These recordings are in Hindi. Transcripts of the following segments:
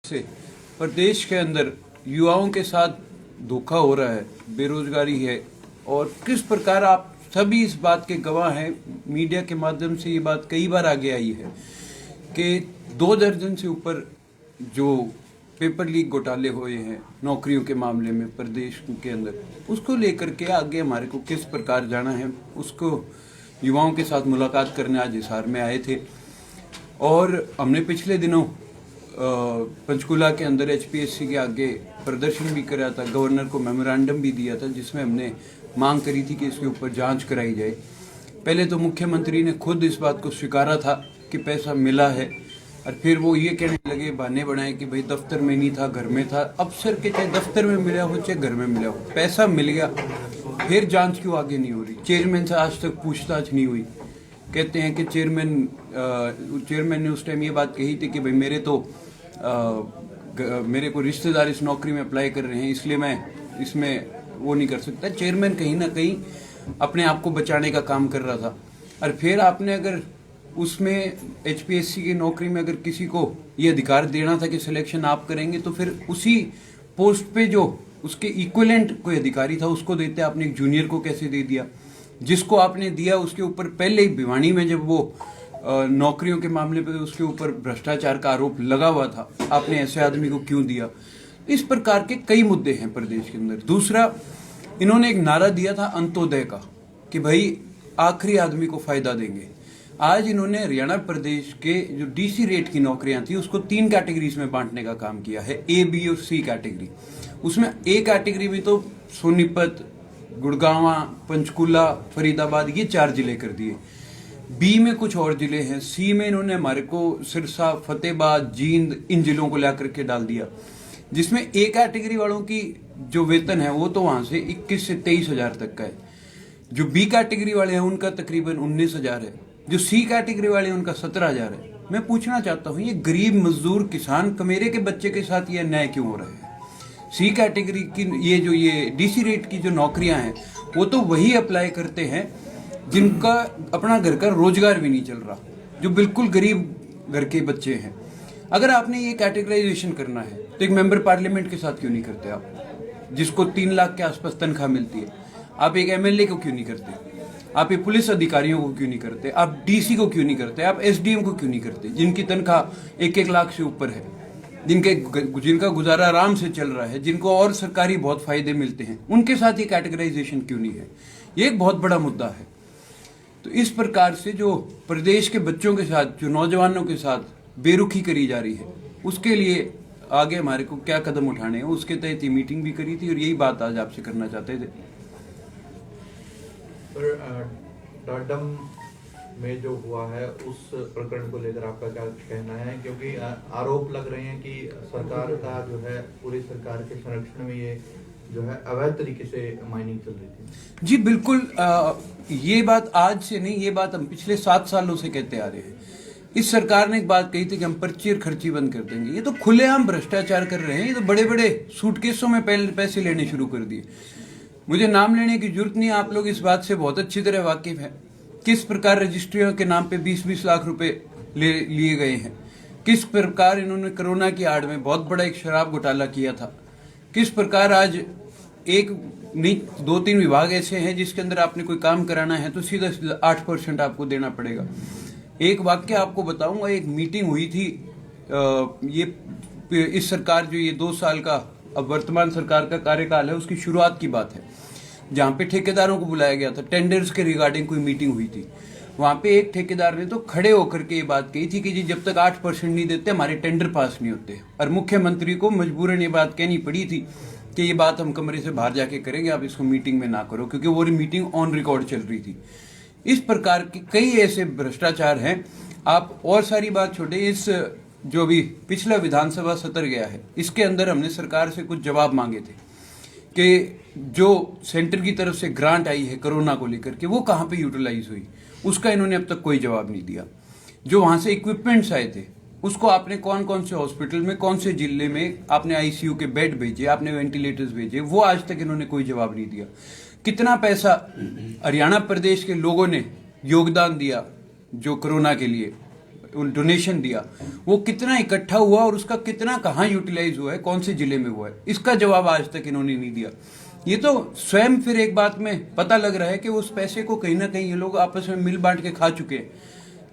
से प्रदेश के अंदर युवाओं के साथ धोखा हो रहा है, बेरोजगारी है और किस प्रकार आप सभी इस बात के गवाह हैं। मीडिया के माध्यम से ये बात कई बार आगे आई है कि 2 दर्जन से ऊपर जो पेपर लीक घोटाले हुए हैं नौकरियों के मामले में प्रदेश के अंदर, उसको लेकर के आगे हमारे को किस प्रकार जाना है, उसको युवाओं के साथ मुलाकात करने आज हिसार में आए थे। और हमने पिछले दिनों पंचकुला के अंदर एचपीएससी के आगे प्रदर्शन भी करा था, गवर्नर को मेमोरेंडम भी दिया था जिसमें हमने मांग करी थी कि इसके ऊपर जांच कराई जाए। पहले तो मुख्यमंत्री ने खुद इस बात को स्वीकारा था कि पैसा मिला है और फिर वो ये कहने लगे, बहाने बनाए कि भाई दफ्तर में नहीं था, घर में था। अफसर के चाहे दफ्तर में मिला हो चाहे घर में मिला हो, पैसा मिल गया, फिर जांच क्यों आगे नहीं हो रही। चेयरमैन से आज तक पूछताछ नहीं हुई। कहते हैं कि चेयरमैन ने उस टाइम ये बात कही थी कि भाई मेरे को रिश्तेदार इस नौकरी में अप्लाई कर रहे हैं, इसलिए मैं इसमें वो नहीं कर सकता। चेयरमैन कहीं ना कहीं अपने आप को बचाने का काम कर रहा था। और फिर आपने अगर उसमें एचपीएससी की नौकरी में अगर किसी को ये अधिकार देना था कि सिलेक्शन आप करेंगे, तो फिर उसी पोस्ट पे जो उसके इक्विवेलेंट कोई अधिकारी था उसको देते। आपने एक जूनियर को कैसे दे दिया? जिसको आपने दिया उसके ऊपर पहले ही भिवानी में जब वो नौकरियों के मामले पे उसके ऊपर भ्रष्टाचार का आरोप लगा हुआ था, आपने ऐसे आदमी को क्यों दिया? इस प्रकार के कई मुद्दे हैं प्रदेश के अंदर। दूसरा, इन्होंने एक नारा दिया था अंत्योदय का कि भाई आखिरी आदमी को फायदा देंगे। आज इन्होंने हरियाणा प्रदेश के जो डीसी रेट की नौकरियां थी उसको 3 कैटेगरीज में बांटने का काम किया है, ए, बी और सी कैटेगरी। उसमें ए कैटेगरी में तो सोनीपत, गुड़गांवा, पंचकुला, फरीदाबाद ये 4 जिले कर दिए। बी में कुछ और जिले हैं। सी में इन्होंने हमारे को सिरसा, फतेहाबाद, जींद इन जिलों को लाकर के डाल दिया, जिसमें ए कैटेगरी वालों की जो वेतन है वो तो वहां से 21 से 23 हजार तक का है। जो बी कैटेगरी वाले हैं उनका तकरीबन 19,000 है। जो सी कैटेगरी वाले हैं उनका 17,000 है। मैं पूछना चाहता हूँ, ये गरीब मजदूर किसान कमेरे के बच्चे के साथ ये अन्याय क्यों हो रहा है? सी कैटेगरी की ये डीसी रेट की जो नौकरियां हैं वो तो वही अप्लाई करते हैं जिनका अपना घर का रोजगार भी नहीं चल रहा, जो बिल्कुल गरीब घर के बच्चे हैं। अगर आपने ये कैटेगराइजेशन करना है तो एक मेंबर पार्लियामेंट के साथ क्यों नहीं करते आप, जिसको 3 लाख के आसपास तनख्वाह मिलती है? आप एक एमएलए को क्यों नहीं करते? आप एक पुलिस अधिकारियों को क्यों नहीं करते? आप डीसी को क्यों नहीं करते? आप एसडीएम को क्यों नहीं करते, जिनकी तनख्वाह 1-1 लाख से ऊपर है, जिनका गुजारा आराम से चल रहा है, जिनको और सरकारी बहुत फायदे मिलते हैं? उनके साथ ये कैटेगराइजेशन क्यों नहीं है? ये एक बहुत बड़ा मुद्दा है। तो इस प्रकार से जो प्रदेश के बच्चों के साथ, जो नौजवानों के साथ बेरुखी करी जा रही है, उसके लिए आगे हमारे को क्या कदम उठाने हैं, उसके तहत ही मीटिंग भी करी थी और यही बात आज आपसे करना चाहते थे। डाडम में जो हुआ है उस प्रकरण को लेकर आपका क्या कहना है? क्योंकि आरोप लग रहे हैं कि सरकार का जो है, पूरी सरकार के संरक्षण में ये जो है अवैध तरीके से माइनिंग चल रही थी। जी बिल्कुल, ये बात आज से नहीं, ये बात हम पिछले 7 सालों से कहते आ रहे हैं। इस सरकार ने एक बात कही थी कि हम पर्ची और खर्ची बंद कर देंगे। ये तो खुलेआम भ्रष्टाचार कर रहे हैं। ये तो बड़े बड़े सूटकेसों में पैसे लेने शुरू कर दिए। मुझे नाम लेने की जरूरत नहीं, आप लोग इस बात से बहुत अच्छी तरह वाकिफ हैं किस प्रकार रजिस्ट्रियों के नाम पे 20-20 लाख रुपए लिए गए हैं, किस प्रकार इन्होंने कोरोना की आड़ में बहुत बड़ा एक शराब घोटाला किया था, किस प्रकार आज एक नहीं 2-3 विभाग ऐसे हैं जिसके अंदर आपने कोई काम कराना है तो सीधा 8% आपको देना पड़ेगा। एक वाक्य आपको बताऊंगा, एक मीटिंग हुई थी, ये इस सरकार जो ये 2 साल का अब वर्तमान सरकार का कार्यकाल है उसकी शुरुआत की बात है, जहां पे ठेकेदारों को बुलाया गया था, टेंडर्स के रिगार्डिंग कोई मीटिंग हुई थी। वहां पे एक ठेकेदार ने तो खड़े होकर के ये बात कही थी कि जी जब तक 8% नहीं देते हमारे टेंडर पास नहीं होते। और मुख्यमंत्री को मजबूरन ये बात कहनी पड़ी थी कि ये बात हम कमरे से बाहर जाके करेंगे, आप इसको मीटिंग में ना करो, क्योंकि वो मीटिंग ऑन रिकॉर्ड चल रही थी। इस प्रकार के कई ऐसे भ्रष्टाचार हैं। आप और सारी बात छोड़े, इस जो भी पिछला विधानसभा सत्र गया है इसके अंदर हमने सरकार से कुछ जवाब मांगे थे कि जो सेंटर की तरफ से ग्रांट आई है कोरोना को लेकर के वो कहाँ पे यूटिलाइज हुई, उसका इन्होंने अब तक कोई जवाब नहीं दिया। जो वहां से इक्विपमेंट्स आए थे उसको आपने कौन कौन से हॉस्पिटल में, कौन से जिले में आपने आईसीयू के बेड भेजे, आपने वेंटिलेटर्स भेजे, वो आज तक इन्होंने कोई जवाब नहीं दिया। कितना पैसा हरियाणा प्रदेश के लोगों ने योगदान दिया जो कोरोना के लिए डोनेशन दिया वो कितना इकट्ठा हुआ और उसका कितना कहाँ यूटिलाइज हुआ है, कौन से जिले में हुआ है, इसका जवाब आज तक इन्होंने नहीं दिया। ये तो स्वयं फिर एक बात में पता लग रहा है कि उस पैसे को कहीं ना कहीं ये लोग आपस में मिल बांट के खा चुके हैं।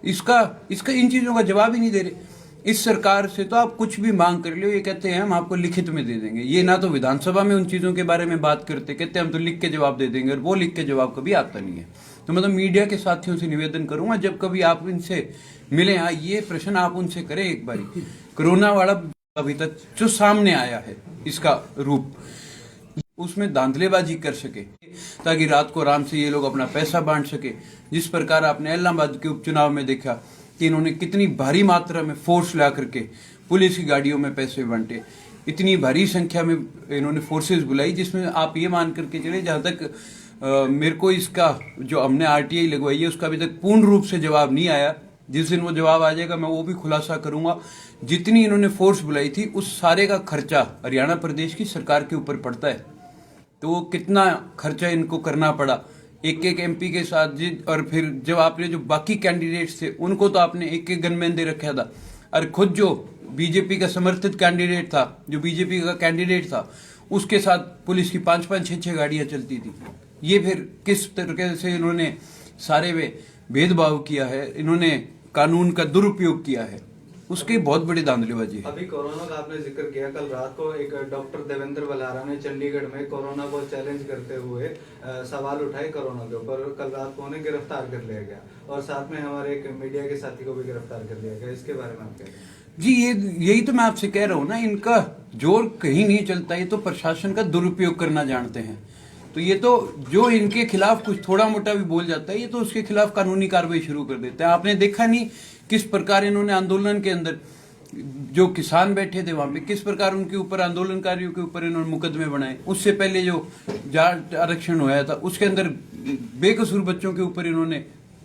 इसका इन चीजों का जवाब ही नहीं दे रहे। इस सरकार से तो आप कुछ भी मांग कर लो, ये कहते हैं हम आपको लिखित में दे देंगे। ये ना तो विधानसभा में उन चीजों के बारे में बात करते, कहते हैं हम तो लिख के जवाब दे देंगे, और वो लिख के जवाब कभी आता नहीं है। तो मतलब मीडिया के साथियों से निवेदन करूंगा, जब कभी आप इनसे मिले, ये प्रश्न आप उनसे करें एक बारी, कोरोना वाला अभी तक जो सामने आया है इसका रूप, उसमें धांधलेबाजी कर सके ताकि रात को आराम से ये लोग अपना पैसा बांट सके। जिस प्रकार आपने इलाहाबाद के उपचुनाव में देखा कि इन्होंने कितनी भारी मात्रा में फोर्स ला करके पुलिस की गाड़ियों में पैसे बांटे, इतनी भारी संख्या में इन्होंने फोर्सेस बुलाई, जिसमें आप ये मान करके चले, जहां तक मेरे को इसका जो हमने आरटीआई लगवाई है उसका अभी तक पूर्ण रूप से जवाब नहीं आया। जिस दिन वो जवाब आ जाएगा मैं वो भी खुलासा करूंगा। जितनी इन्होंने फोर्स बुलाई थी उस सारे का खर्चा हरियाणा प्रदेश की सरकार के ऊपर पड़ता है। तो वो कितना खर्चा इनको करना पड़ा एक एक एमपी के साथ, और फिर जब आपने जो बाकी कैंडिडेट्स थे उनको तो आपने एक एक गनमैन दे रखा था, और खुद जो बीजेपी का समर्थित कैंडिडेट था, जो बीजेपी का कैंडिडेट था, उसके साथ पुलिस की 5-5, 6-6 गाड़ियां चलती थी। ये फिर किस तरीके से इन्होंने सारे में भेदभाव किया है, इन्होंने कानून का दुरुपयोग किया है, उसकी बहुत बड़ी धांधलीबाजी है। अभी कोरोना का आपने जिक्र किया, कल रात को एक डॉक्टर देवेंद्र बलारा ने चंडीगढ़ में कोरोना को चैलेंज करते हुए सवाल उठाए कोरोना के ऊपर। कल रात को उन्हें गिरफ्तार कर लिया गया, और साथ में हमारे एक मीडिया के साथी को भी गिरफ्तार कर लिया गया। इसके बारे में आप क्या कहें? जी, यही तो मैं आपसे कह रहा हूँ ना, इनका जोर कहीं नहीं चलता। ये तो प्रशासन का दुरुपयोग करना जानते हैं। तो ये तो जो इनके खिलाफ कुछ थोड़ा मोटा भी बोल जाता है, ये तो उसके खिलाफ कानूनी कार्रवाई शुरू कर देते हैं। आपने देखा नहीं किस प्रकार इन्होंने आंदोलन के अंदर जो किसान बैठे थे वहां पे किस प्रकार उनके ऊपर, आंदोलनकारियों के ऊपर इन्होंने मुकदमे बनाए। उससे पहले जो जाट आरक्षण हुआ था उसके अंदर बेकसूर बच्चों के ऊपर इन्होंने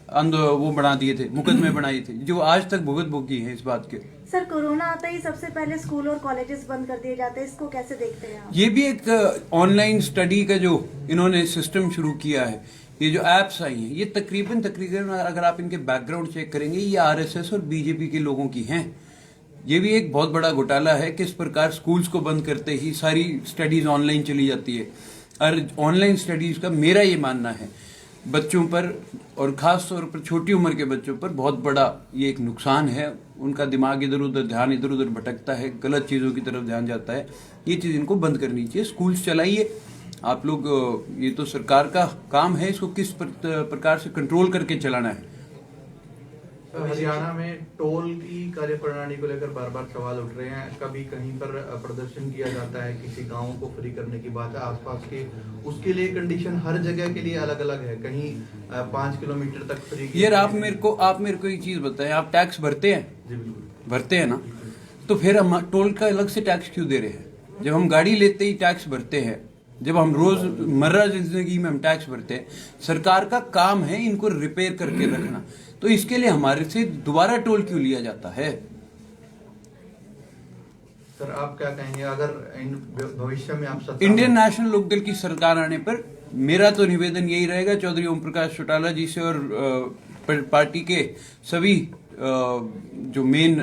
वो बना दिए थे, मुकदमे बनाए थे, जो आज तक भुगत भोगी है इस बात के। सर, कोरोना आता ही सबसे पहले स्कूल और कॉलेजेस बंद कर दिए जाते हैं, इसको कैसे देखते हैं आप? ये भी एक ऑनलाइन स्टडी का जो इन्होंने सिस्टम शुरू किया है, ये जो एप्स आई हैं, ये तकरीबन अगर आप इनके बैकग्राउंड चेक करेंगे, ये आरएसएस और बीजेपी के लोगों की हैं। ये भी एक बहुत बड़ा घोटाला है, किस प्रकार स्कूल्स को बंद करते ही सारी स्टडीज ऑनलाइन चली जाती है। और ऑनलाइन स्टडीज का मेरा ये मानना है बच्चों पर, और खास तौर पर छोटी उम्र के बच्चों पर बहुत बड़ा ये एक नुकसान है। उनका दिमाग इधर उधर, ध्यान इधर उधर भटकता है, गलत चीजों की तरफ ध्यान जाता है। ये चीज इनको बंद करनी चाहिए। स्कूल्स चलाइए आप लोग, ये तो सरकार का काम है, इसको किस प्रकार से कंट्रोल करके चलाना है। हरियाणा में टोल की कार्यप्रणाली को लेकर बार बार सवाल उठ रहे हैं। कभी कहीं पर प्रदर्शन किया जाता है, किसी गांव को फ्री करने की बात है आसपास के, उसके लिए कंडीशन हर जगह के लिए अलग अलग है। कहीं 5 किलोमीटर तक फ्री। यार आप मेरे को एक चीज बताएं, आप टैक्स भरते हैं? जी बिल्कुल भरते हैं ना। तो फिर हम टोल का अलग से टैक्स क्यों दे रहे हैं? जब हम गाड़ी लेते ही टैक्स भरते हैं, जब हम रोजमर्रा जिंदगी में हम टैक्स भरते हैं, सरकार का काम है इनको रिपेयर करके रखना, तो इसके लिए हमारे से दोबारा टोल क्यों लिया जाता है? सर आप क्या कहेंगे अगर भविष्य में आप इंडियन नेशनल लोकदल की सरकार आने पर मेरा तो निवेदन यही रहेगा चौधरी ओम प्रकाश चौटाला जी से और पार्टी के सभी जो मेन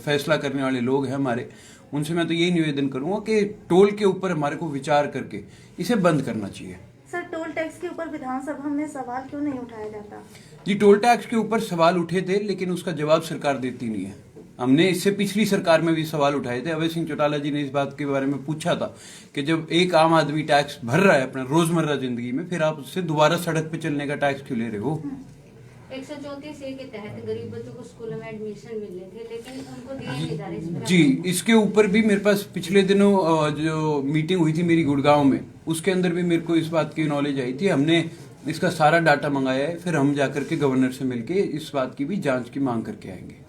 फैसला करने वाले लोग हैं हमारे, उनसे मैं तो यही निवेदन करूंगा कि टोल के ऊपर हमारे को विचार करके इसे बंद करना चाहिए। सर, टोल टैक्स के ऊपर विधानसभा में सवाल क्यों नहीं उठाया जाता? जी, टोल टैक्स के ऊपर सवाल उठे थे, लेकिन उसका जवाब सरकार देती नहीं है। हमने इससे पिछली सरकार में भी सवाल उठाए थे। अभय सिंह चौटाला जी ने इस बात के बारे में पूछा था कि जब एक आम आदमी टैक्स भर रहा है अपना रोजमर्रा जिंदगी में, फिर आप उससे दोबारा सड़क पे चलने का टैक्स क्यों ले रहे हो? 134A के तहत गरीब बच्चों को स्कूलों में एडमिशन मिलने थे, लेकिन उनको दिए नहीं जा रहे। जी, इसके ऊपर भी मेरे पास पिछले दिनों जो मीटिंग हुई थी मेरी गुड़गांव में, उसके अंदर भी मेरे को इस बात की नॉलेज आई थी। हमने इसका सारा डाटा मंगाया है, फिर हम जाकर के गवर्नर से मिलके इस बात की भी जांच की मांग करके आएंगे।